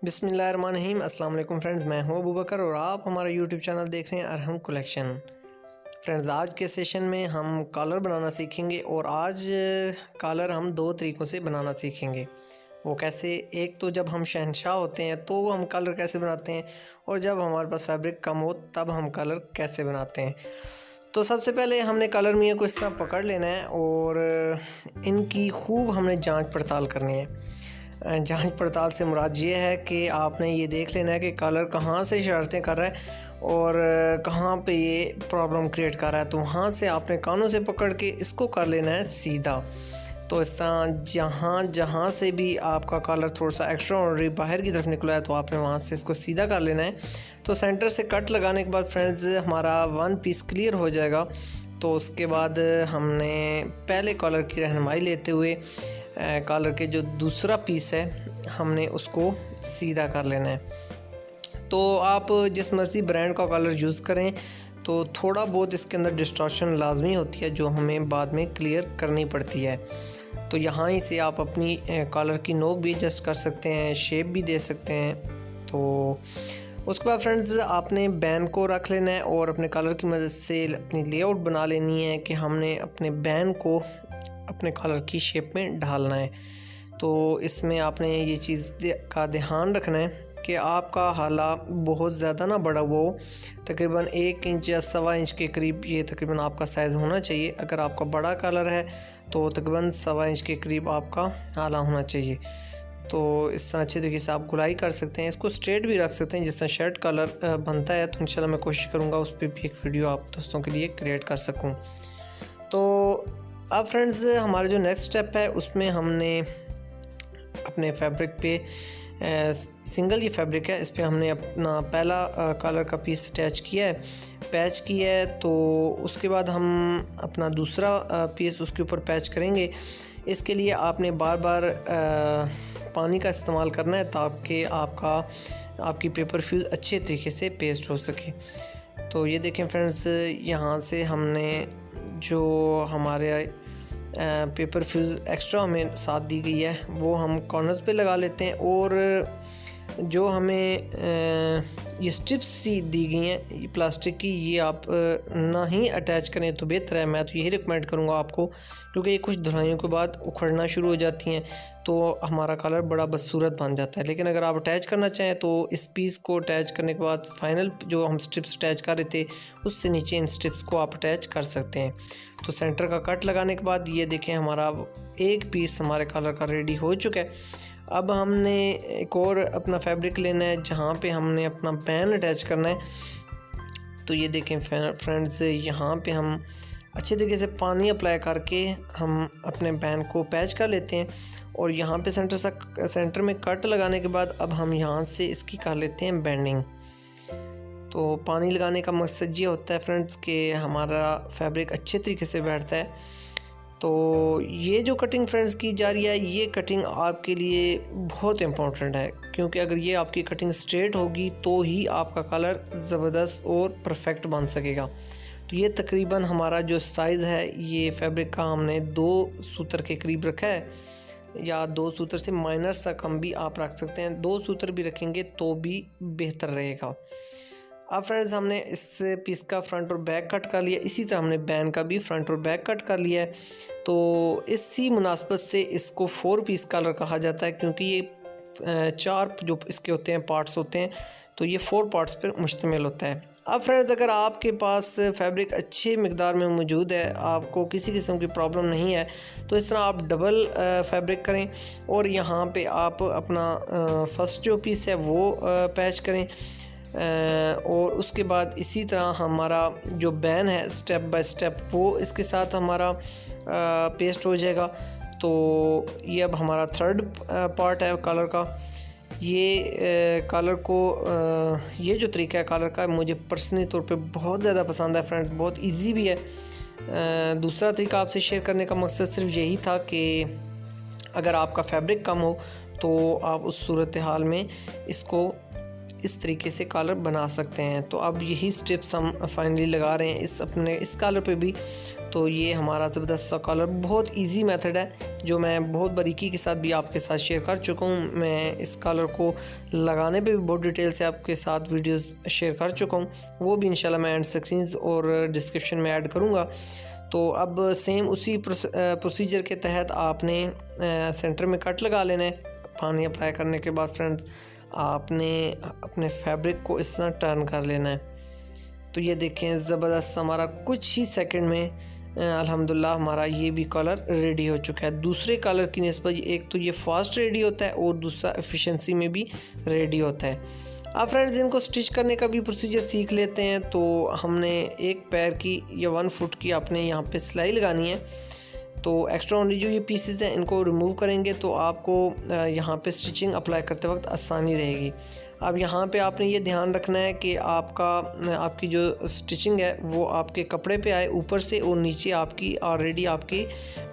बिस्मिल्लाहिर्रहमानिर्रहीम। अस्सलाम वालेकुम फ्रेंड्स, मैं हूं अबू बकर और आप हमारा यूट्यूब चैनल देख रहे हैं अरहम कलेक्शन। फ्रेंड्स, आज के सेशन में हम कॉलर बनाना सीखेंगे और आज कॉलर हम दो तरीक़ों से बनाना सीखेंगे। वो कैसे? एक तो जब हम शहंशाह होते हैं तो हम कॉलर कैसे बनाते हैं, और जब हमारे पास फैब्रिक कम हो तब हम कॉलर कैसे बनाते हैं। तो सबसे पहले हमने कॉलर मियाँ को इस तरह पकड़ लेना है और इनकी खूब हमने जांच पड़ताल करनी है। जांच पड़ताल से मुराद ये है कि आपने ये देख लेना है कि कॉलर कहाँ से शरारतें कर रहा है और कहाँ पे ये प्रॉब्लम क्रिएट कर रहा है। तो वहाँ से आपने कानों से पकड़ के इसको कर लेना है सीधा। तो इस तरह जहाँ जहाँ से भी आपका कॉलर थोड़ा सा एक्स्ट्रा ऑर्डिनरी बाहर की तरफ निकला है तो आपने वहाँ से इसको सीधा कर लेना है। तो सेंटर से कट लगाने के बाद फ्रेंड्स हमारा वन पीस क्लियर हो जाएगा। तो उसके बाद हमने पहले कॉलर की रहनुमाई लेते हुए कॉलर के जो दूसरा पीस है हमने उसको सीधा कर लेना है। तो आप जिस मर्ज़ी ब्रांड का कॉलर यूज़ करें तो थोड़ा बहुत इसके अंदर डिस्टॉर्शन लाजमी होती है जो हमें बाद में क्लियर करनी पड़ती है। तो यहाँ ही से आप अपनी कॉलर की नोक भी एडजस्ट कर सकते हैं, शेप भी दे सकते हैं। तो उसके बाद फ्रेंड्स आपने बैन को रख लेना है और अपने कॉलर की मदद से अपनी लेआउट बना लेनी है कि हमने अपने बैन को अपने कॉलर की शेप में ढालना है। तो इसमें आपने ये चीज़ का ध्यान रखना है कि आपका हाला बहुत ज़्यादा ना बड़ा हुआ हो, तकरीबन 1 इंच या 1.25 इंच के करीब ये तकरीबन आपका साइज़ होना चाहिए। अगर आपका बड़ा कॉलर है तो तकरीबन 1.25 इंच के करीब आपका हाला होना चाहिए। तो इस तरह अच्छे तरीके से आप गुलाई कर सकते हैं। इसको स्ट्रेट भी रख सकते हैं जिस तरह शर्ट कॉलर बनता है। तो इंशाल्लाह मैं कोशिश करूँगा उस पर भी एक वीडियो आप दोस्तों के लिए क्रिएट कर सकूँ। तो अब फ्रेंड्स हमारा जो नेक्स्ट स्टेप है उसमें हमने अपने फैब्रिक पे सिंगल ये फैब्रिक है, इस पे हमने अपना पहला कॉलर का पीस अटैच किया है, पैच किया है। तो उसके बाद हम अपना दूसरा पीस उसके ऊपर पैच करेंगे। इसके लिए आपने बार बार पानी का इस्तेमाल करना है ताकि आपकी पेपर फ्यूज़ अच्छे तरीके से पेस्ट हो सके। तो ये देखें फ्रेंड्स, यहाँ से हमने जो हमारे पेपर फ्यूज़ एक्स्ट्रा हमें साथ दी गई है वो हम कॉर्नर्स पे लगा लेते हैं। और जो हमें ये स्ट्रिप्स सी दी गई हैं ये प्लास्टिक की, ये आप ना ही अटैच करें तो बेहतर है। मैं तो यही रिकमेंड करूँगा आपको, क्योंकि ये कुछ धुलाइयों के बाद उखड़ना शुरू हो जाती हैं तो हमारा कलर बड़ा बदसूरत बन जाता है। लेकिन अगर आप अटैच करना चाहें तो इस पीस को अटैच करने के बाद फाइनल जो हम स्ट्रिप्स अटैच कर रहे थे उससे नीचे इन स्ट्रिप्स को आप अटैच कर सकते हैं। तो सेंटर का कट लगाने के बाद ये देखें हमारा एक पीस हमारे कलर का रेडी हो चुका है। अब हमने एक और अपना फैब्रिक लेना है जहाँ पे हमने अपना बैन अटैच करना है। तो ये देखें फ्रेंड्स, यहाँ पे हम अच्छे तरीके से पानी अप्लाई करके हम अपने बैन को पैच कर लेते हैं। और यहाँ पे सेंटर में कट लगाने के बाद अब हम यहाँ से इसकी कर लेते हैं बेंडिंग। तो पानी लगाने का मकसद ये होता है फ्रेंड्स कि हमारा फैब्रिक अच्छे तरीके से बैठता है। तो ये जो कटिंग फ्रेंड्स की जा रही है ये कटिंग आपके लिए बहुत इम्पोर्टेंट है, क्योंकि अगर ये आपकी कटिंग स्ट्रेट होगी तो ही आपका कलर ज़बरदस्त और परफेक्ट बन सकेगा। तो ये तकरीबन हमारा जो साइज़ है ये फैब्रिक का हमने 2 सूत्र के करीब रखा है, या 2 सूत्र से माइनर सा कम भी आप रख सकते हैं। 2 सूत्र भी रखेंगे तो भी बेहतर रहेगा। अब फ्रेंड्स हमने इस पीस का फ्रंट और बैक कट कर लिया, इसी तरह हमने बैन का भी फ्रंट और बैक कट कर लिया है। तो इसी मुनासबत से इसको 4 पीस कलर कहा जाता है, क्योंकि ये 4 जो इसके होते हैं पार्ट्स होते हैं, तो ये 4 पार्ट्स पर मुश्तमिल होता है। अब फ्रेंड्स अगर आपके पास फैब्रिक अच्छे मिकदार में मौजूद है, आपको किसी किस्म की प्रॉब्लम नहीं है, तो इस तरह आप डबल फैब्रिक करें और यहाँ पे आप अपना फर्स्ट जो पीस है वो पैच करें। और उसके बाद इसी तरह हमारा जो बैन है स्टेप बाय स्टेप वो इसके साथ हमारा पेस्ट हो जाएगा। तो ये अब हमारा 3rd पार्ट है कलर का। ये कलर को ये जो तरीका है कलर का मुझे पर्सनली तौर पे बहुत ज़्यादा पसंद है फ्रेंड्स, बहुत इजी भी है। दूसरा तरीका आपसे शेयर करने का मकसद सिर्फ यही था कि अगर आपका फैब्रिक कम हो तो आप उस सूरत हाल में इसको इस तरीके से कॉलर बना सकते हैं। तो अब यही स्टेप्स हम फाइनली लगा रहे हैं इस कॉलर पे भी। तो ये हमारा ज़बरदस्त सा कॉलर बहुत इजी मेथड है जो मैं बहुत बारीकी के साथ भी आपके साथ शेयर कर चुका हूँ। मैं इस कॉलर को लगाने पे भी बहुत डिटेल से आपके साथ वीडियोस शेयर कर चुका हूँ, वो भी इंशाल्लाह मैं एंड स्क्रीन्स और डिस्क्रिप्शन में ऐड करूँगा। तो अब सेम उसी प्रोसीजर के तहत आपने सेंटर में कट लगा लेना है। पानी अप्लाई करने के बाद फ्रेंड्स आपने अपने फैब्रिक को इस तरह टर्न कर लेना है। तो ये देखें ज़बरदस्त हमारा कुछ ही सेकंड में अल्हम्दुलिल्लाह हमारा ये भी कलर रेडी हो चुका है। दूसरे कलर की निस्बत एक तो ये फास्ट रेडी होता है और दूसरा एफिशिएंसी में भी रेडी होता है। अब फ्रेंड्स इनको स्टिच करने का भी प्रोसीजर सीख लेते हैं। तो हमने एक पैर की या 1 फुट की आपने यहाँ पे सिलाई लगानी है। तो एक्स्ट्रा ओनली जो ये पीसेस हैं इनको रिमूव करेंगे तो आपको यहाँ पे स्टिचिंग अप्लाई करते वक्त आसानी रहेगी। अब यहाँ पे आपने ये ध्यान रखना है कि आपकी जो स्टिचिंग है वो आपके कपड़े पे आए ऊपर से, और नीचे आपकी ऑलरेडी आपकी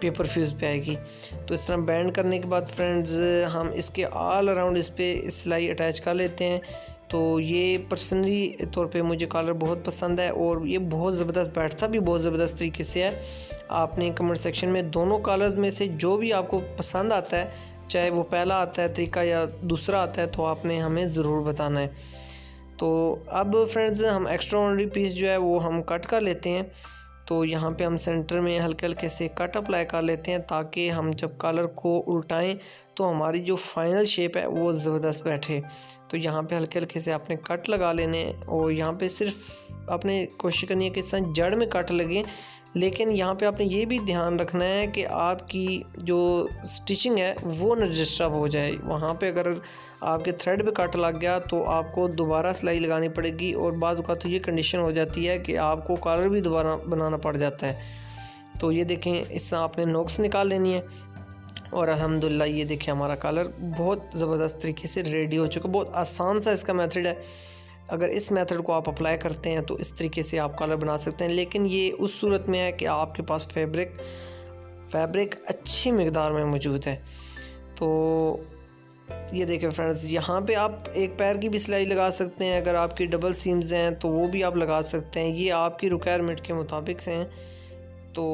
पेपर फ्यूज़ पे आएगी। तो इस तरह बैंड करने के बाद फ्रेंड्स हम इसके ऑल अराउंड इस पर सिलाई अटैच कर लेते हैं। तो ये पर्सनली तौर पे मुझे कॉलर बहुत पसंद है और ये बहुत ज़बरदस्त बैठता भी बहुत ज़बरदस्त तरीके से है। आपने कमेंट सेक्शन में दोनों कॉलर्स में से जो भी आपको पसंद आता है, चाहे वो पहला आता है तरीका या दूसरा आता है, तो आपने हमें ज़रूर बताना है। तो अब फ्रेंड्स हम एक्स्ट्रा ऑर्डिनरी पीस जो है वो हम कट कर लेते हैं। तो यहाँ पे हम सेंटर में हल्के हल्के से कट अप्लाई कर लेते हैं ताकि हम जब कॉलर को उल्टाएं तो हमारी जो फाइनल शेप है वो ज़बरदस्त बैठे। तो यहाँ पे हल्के हल्के से आपने कट लगा लेने और यहाँ पे सिर्फ आपने कोशिश करनी है कि इस तरह जड़ में कट लगे। लेकिन यहाँ पे आपने ये भी ध्यान रखना है कि आपकी जो स्टिचिंग है वो न डिस्टर्ब हो जाए। वहाँ पे अगर आपके थ्रेड पे कट लग गया तो आपको दोबारा सिलाई लगानी पड़ेगी, और बाज़ औक़ात तो ये कंडीशन हो जाती है कि आपको कॉलर भी दोबारा बनाना पड़ जाता है। तो ये देखें इससे आपने नोक्स निकाल लेनी है और अल्हम्दुलिल्लाह ये देखें हमारा कॉलर बहुत ज़बरदस्त तरीके से रेडी हो चुका। बहुत आसान सा इसका मेथड है। अगर इस मेथड को आप अप्लाई करते हैं तो इस तरीके से आप कॉलर बना सकते हैं। लेकिन ये उस सूरत में है कि आपके पास फैब्रिक अच्छी मिकदार में मौजूद है। तो ये देखें फ्रेंड्स यहाँ पे आप एक पैर की भी सिलाई लगा सकते हैं। अगर आपकी डबल सीम्स हैं तो वो भी आप लगा सकते हैं, ये आपकी रिक्वायरमेंट के मुताबिक से हैं। तो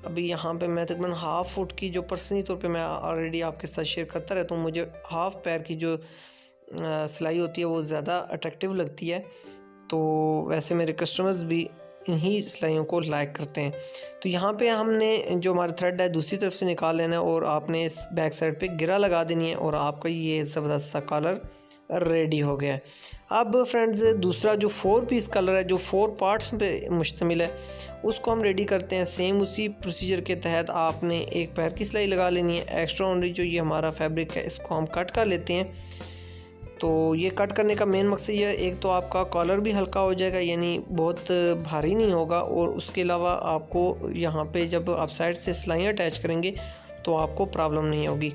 अभी यहाँ पे मैं तकरीबन हाफ़ फुट की जो पर्सनली तौर पे मैं ऑलरेडी आपके साथ शेयर करता रहता हूँ, मुझे हाफ़ पैर की जो सिलाई होती है वो ज़्यादा अट्रैक्टिव लगती है। तो वैसे मेरे कस्टमर्स भी इन्हीं सिलाइयों को लाइक करते हैं। तो यहाँ पे हमने जो हमारा थ्रेड है दूसरी तरफ से निकाल लेना है और आपने इस बैक साइड पे गिरा लगा देनी है और आपका ये ज़बरदस्त सा कॉलर रेडी हो गया है। अब फ्रेंड्स दूसरा जो 4 पीस कलर है जो 4 पार्ट्स पे मुश्तमिल है उसको हम रेडी करते हैं। सेम उसी प्रोसीजर के तहत आपने एक पैर की सिलाई लगा लेनी है। एक्स्ट्रा ओनली जो ये हमारा फैब्रिक है इसको हम कट कर लेते हैं। तो ये कट करने का मेन मकसद ये है, एक तो आपका कॉलर भी हल्का हो जाएगा यानी बहुत भारी नहीं होगा, और उसके अलावा आपको यहाँ पे जब आप साइड से सिलाइयाँ अटैच करेंगे तो आपको प्रॉब्लम नहीं होगी।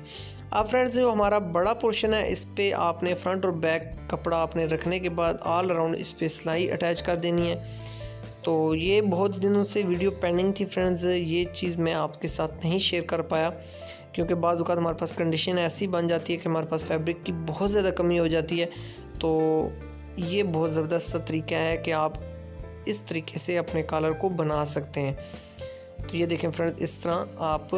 अब फ्रेंड्स जो हमारा बड़ा पोर्शन है इस पे आपने फ्रंट और बैक कपड़ा आपने रखने के बाद ऑल अराउंड इस पर सिलाई अटैच कर देनी है। तो ये बहुत दिनों से वीडियो पेंडिंग थी फ्रेंड्स, ये चीज़ मैं आपके साथ नहीं शेयर कर पाया क्योंकि बाज़ औक़ात हमारे पास कंडीशन ऐसी बन जाती है कि हमारे पास फैब्रिक की बहुत ज़्यादा कमी हो जाती है। तो ये बहुत ज़बरदस्त सा तरीका है कि आप इस तरीके से अपने कॉलर को बना सकते हैं। तो ये देखें फ्रेंड्स इस तरह आप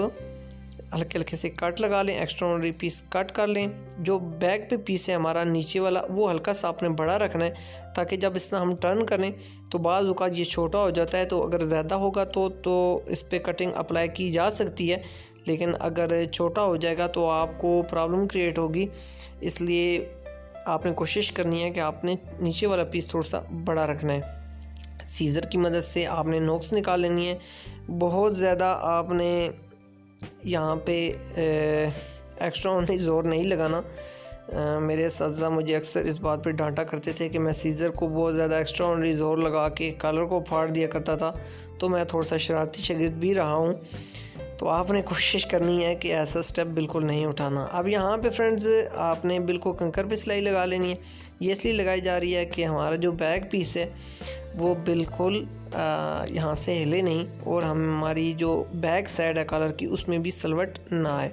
हल्के हल्के से कट लगा लें, एक्स्ट्रा ऑर्डिनरी पीस कट कर लें। जो बैक पे पीस है हमारा नीचे वाला वो हल्का सा आपने बड़ा रखना है ताकि जब इस तरह हम टर्न करें तो बाज़ औक़ात ये छोटा हो जाता है। तो अगर ज़्यादा होगा तो इस पर कटिंग अप्लाई की जा सकती है, लेकिन अगर छोटा हो जाएगा तो आपको प्रॉब्लम क्रिएट होगी। इसलिए आपने कोशिश करनी है कि आपने नीचे वाला पीस थोड़ा सा बड़ा रखना है। सीज़र की मदद से आपने नोक्स निकाल लेनी है। बहुत ज़्यादा आपने यहाँ पे एक्स्ट्रा ऑर्डिनरी ज़ोर नहीं लगाना। मेरे असातिज़ा मुझे अक्सर इस बात पे डांटा करते थे कि मैं सीज़र को बहुत ज़्यादा एक्स्ट्रा ऑर्डिनरी ज़ोर लगा के कॉलर को फाड़ दिया करता था, तो मैं थोड़ा सा शरारती शागिर्द भी रहा हूँ। तो आपने कोशिश करनी है कि ऐसा स्टेप बिल्कुल नहीं उठाना। अब यहाँ पे फ्रेंड्स आपने बिल्कुल कंकर पे सिलाई लगा लेनी है। ये इसलिए लगाई जा रही है कि हमारा जो बैक पीस है वो बिल्कुल यहाँ से हिले नहीं और हमारी जो बैक साइड है कॉलर की उसमें भी सलवट ना आए।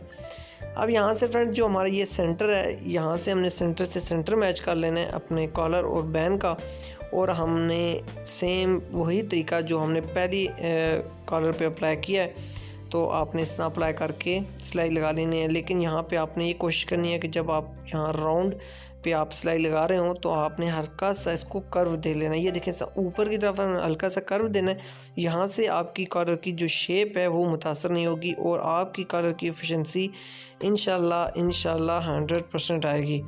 अब यहाँ से फ्रेंड्स जो हमारा ये सेंटर है, यहाँ से हमने सेंटर से सेंटर मैच कर लेना है अपने कॉलर और बैन का। और हमने सेम वही तरीका जो हमने पहली कॉलर पे अप्लाई किया है, तो आपने इस तरह अप्लाई करके सिलाई लगा लेनी है। लेकिन यहाँ पे आपने ये कोशिश करनी है कि जब आप यहाँ राउंड पे आप सिलाई लगा रहे हो तो आपने हल्का सा इसको कर्व दे लेना है। ये देखें ऊपर की तरफ हल्का सा कर्व देना है। यहाँ से आपकी कॉलर की जो शेप है वो मुतासर नहीं होगी और आपकी कॉलर की एफिशिएंसी इंशाल्लाह 100% आएगी।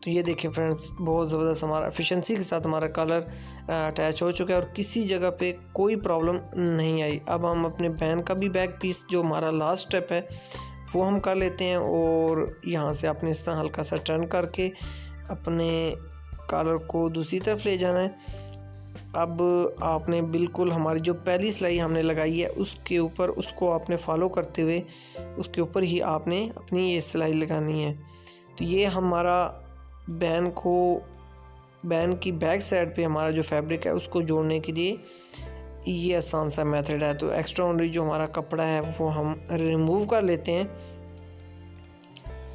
तो ये देखें फ्रेंड्स, बहुत ज़बरदस्त हमारा एफिशिएंसी के साथ हमारा कॉलर अटैच हो चुका है और किसी जगह पे कोई प्रॉब्लम नहीं आई। अब हम अपने बैन का भी बैक पीस जो हमारा लास्ट स्टेप है वो हम कर लेते हैं। और यहाँ से आपने इस तरह हल्का सा टर्न करके अपने कॉलर को दूसरी तरफ ले जाना है। अब आपने बिल्कुल हमारी जो पहली सिलाई हमने लगाई है उसके ऊपर, उसको आपने फॉलो करते हुए उसके ऊपर ही आपने अपनी ये सिलाई लगानी है। तो ये हमारा बैन की बैक साइड पे हमारा जो फैब्रिक है उसको जोड़ने के लिए ये आसान सा मेथड है। तो एक्स्ट्रा ऑर्डिनरी जो हमारा कपड़ा है वो हम रिमूव कर लेते हैं।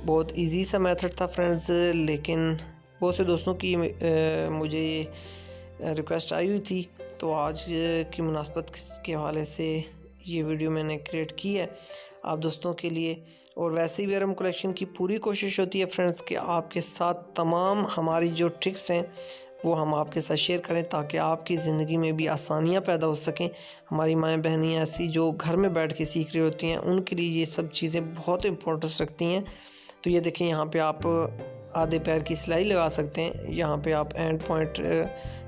बहुत इजी सा मेथड था फ्रेंड्स, लेकिन बहुत से दोस्तों की मुझे रिक्वेस्ट आई हुई थी, तो आज की मुनासबत के हवाले से ये वीडियो मैंने क्रिएट की है आप दोस्तों के लिए। और वैसे भी अरम कलेक्शन की पूरी कोशिश होती है फ्रेंड्स कि आपके साथ तमाम हमारी जो ट्रिक्स हैं वो हम आपके साथ शेयर करें ताकि आपकी ज़िंदगी में भी आसानियाँ पैदा हो सकें। हमारी माएँ बहनें ऐसी जो घर में बैठ के सीख रही होती हैं, उनके लिए ये सब चीज़ें बहुत इम्पोर्टेंस रखती हैं। तो ये देखें, यहाँ पे आप आधे पैर की सिलाई लगा सकते हैं, यहाँ पे आप एंड पॉइंट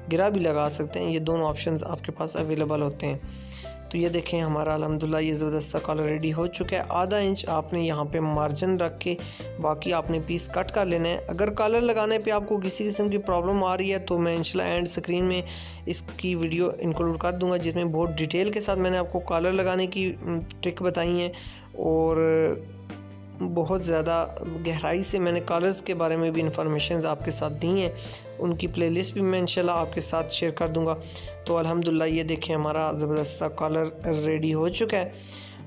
गिरा भी लगा सकते हैं। ये दोनों ऑप्शंस आपके पास अवेलेबल होते हैं। तो ये देखें हमारा अल्हम्दुलिल्लाह ये ज़बरदस्त सा कॉलर रेडी हो चुका है। आधा इंच आपने यहाँ पे मार्जिन रख के बाकी आपने पीस कट कर लेना है। अगर कॉलर लगाने पे आपको किसी किस्म की प्रॉब्लम आ रही है तो मैं इंशाल्लाह एंड स्क्रीन में इसकी वीडियो इंक्लूड कर दूंगा जिसमें बहुत डिटेल के साथ मैंने आपको कॉलर लगाने की ट्रिक बताई है और बहुत ज़्यादा गहराई से मैंने कॉलर्स के बारे में भी इंफॉर्मेशन आपके साथ दी हैं। उनकी प्लेलिस्ट भी मैं इंशाल्लाह आपके साथ शेयर कर दूंगा। तो अल्हम्दुलिल्लाह ये देखें हमारा ज़बरदस्त सा कॉलर रेडी हो चुका है।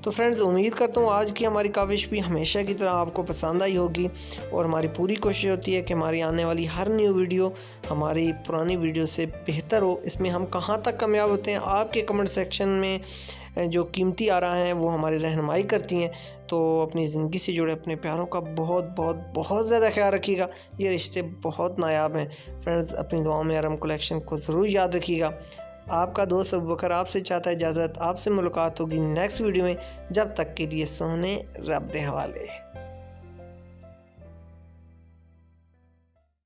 तो फ्रेंड्स, उम्मीद करता हूँ आज की हमारी काविश भी हमेशा की तरह आपको पसंद आई होगी और हमारी पूरी कोशिश होती है कि हमारी आने वाली हर न्यू वीडियो हमारी पुरानी वीडियो से बेहतर हो। इसमें हम कहाँ तक कामयाब होते हैं आपके कमेंट सेक्शन में जो कीमती आ रहा है वो हमारी रहनुमाई करती हैं। तो अपनी ज़िंदगी से जुड़े अपने प्यारों का बहुत ज़्यादा ख्याल रखिएगा। ये रिश्ते बहुत नायाब हैं फ्रेंड्स। अपनी दुआओं में अरम कलेक्शन को ज़रूर याद रखिएगा। आपका दोस्त अबू बकर आपसे चाहता है इजाज़त। आपसे मुलाकात होगी नेक्स्ट वीडियो में। जब तक के लिए सोने रब दे हवाले।